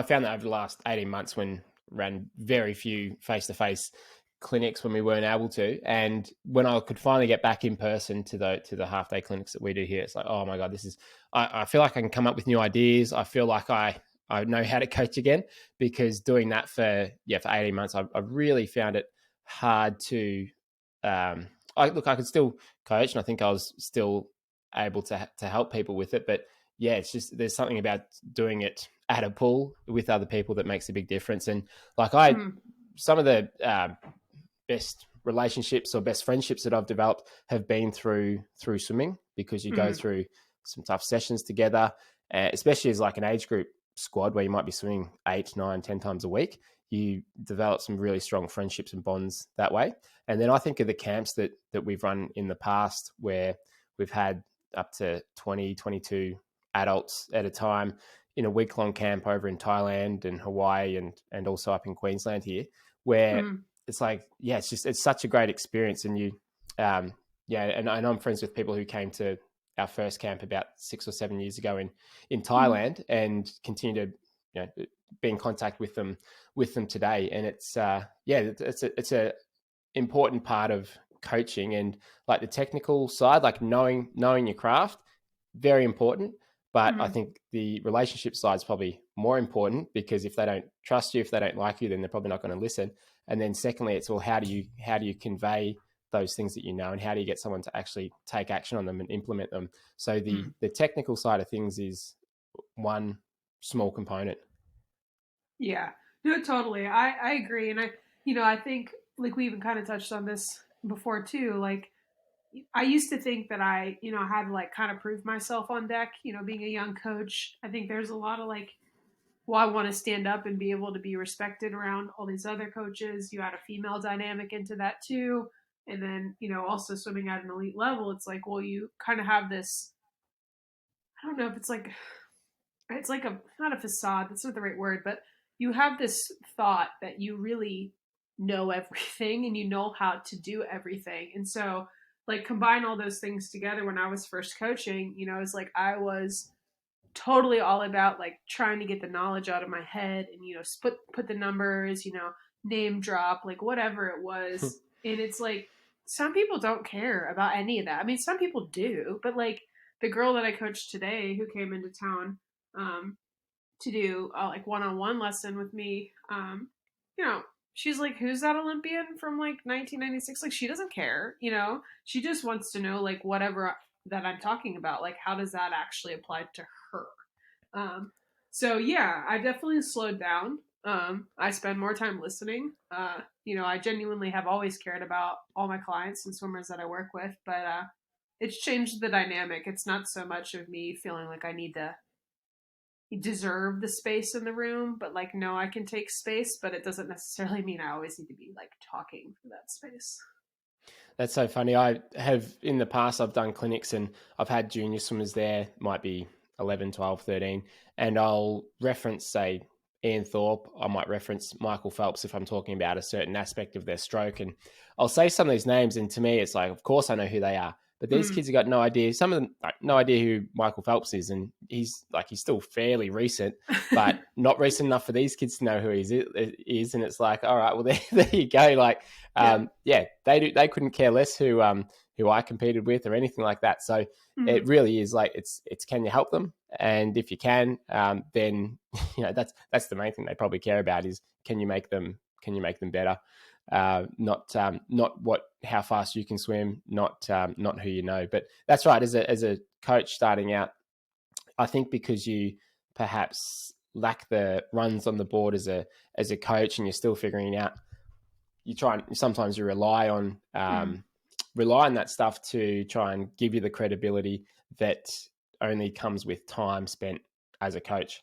I found that over the last 18 months when ran very few face-to-face clinics when we weren't able to. And when I could finally get back in person to the half-day clinics that we do here, it's like, oh my God, I feel like I can come up with new ideas. I feel like I know how to coach again, because doing that for 18 months, I've really found it hard to, I could still coach, and I think I was still able to help people with it. But yeah, it's just, there's something about doing it at a pool with other people that makes a big difference. And like Mm, some of the best relationships or best friendships that I've developed have been through swimming, because you go mm, through some tough sessions together, especially as like an age group squad where you might be swimming 8, 9, 10 times a week. You develop some really strong friendships and bonds that way. And then I think of the camps that we've run in the past, where we've had up to 20, 22 adults at a time in a week-long camp over in Thailand and Hawaii, and also up in Queensland here, where mm, it's like, yeah, it's such a great experience. And and I'm friends with people who came to our first camp about 6 or 7 years ago in mm. Thailand, and continue to, be in contact with them today. And it's it's a important part of coaching. And like the technical side, like knowing your craft, very important. But I Mm. think the relationship side is probably more important, because if they don't trust you, if they don't like you, then they're probably not going to listen. And then secondly, it's, well, how do you convey those things that you know, and how do you get someone to actually take action on them and implement them? So Mm. the technical side of things is one small component. Yeah. No, totally. I agree. And I think like we even kind of touched on this before too. Like I used to think that I had to like kind of prove myself on deck, being a young coach. I think there's a lot of like, well, I want to stand up and be able to be respected around all these other coaches. You add a female dynamic into that too. And then, also swimming at an elite level, it's like, well, you kind of have this, I don't know if it's like a not a facade, that's not the right word, but you have this thought that you really know everything and you know how to do everything. And so like combine all those things together. When I was first coaching, it's like I was totally all about like trying to get the knowledge out of my head and put the numbers, name drop, like whatever it was. And it's like some people don't care about any of that. I mean, some people do, but like the girl that I coached today who came into town um to do like one-on-one lesson with me, you know she's like, who's that Olympian from like 1996? Like she doesn't care, she just wants to know like whatever that I'm talking about, like how does that actually apply to her. um, so yeah, I definitely slowed down. I spend more time listening. I genuinely have always cared about all my clients and swimmers that I work with, but it's changed the dynamic. It's not so much of me feeling like I need to deserve the space in the room, but like, no, I can take space, but it doesn't necessarily mean I always need to be like talking for that space. That's so funny. I have, in the past, I've done clinics, and I've had junior swimmers there, might be 11, 12, 13, and I'll reference, say, Ian Thorpe. I might reference Michael Phelps if I'm talking about a certain aspect of their stroke. And I'll say some of these names, and to me, it's like, of course I know who they are. But these Mm, kids have got no idea. Some of them, like, no idea who Michael Phelps is. And he's still fairly recent, but not recent enough for these kids to know who he is. And it's like, all right, well, there you go. Like, yeah. they couldn't care less who I competed with or anything like that. So it Mm, really is like, it's can you help them? And if you can, then that's the main thing they probably care about, is can you make them better? Not how fast you can swim, not who you know. But that's right. As a coach starting out, I think because you perhaps lack the runs on the board as a coach, and you're still figuring out, you try and sometimes you mm, rely on that stuff to try and give you the credibility that only comes with time spent as a coach.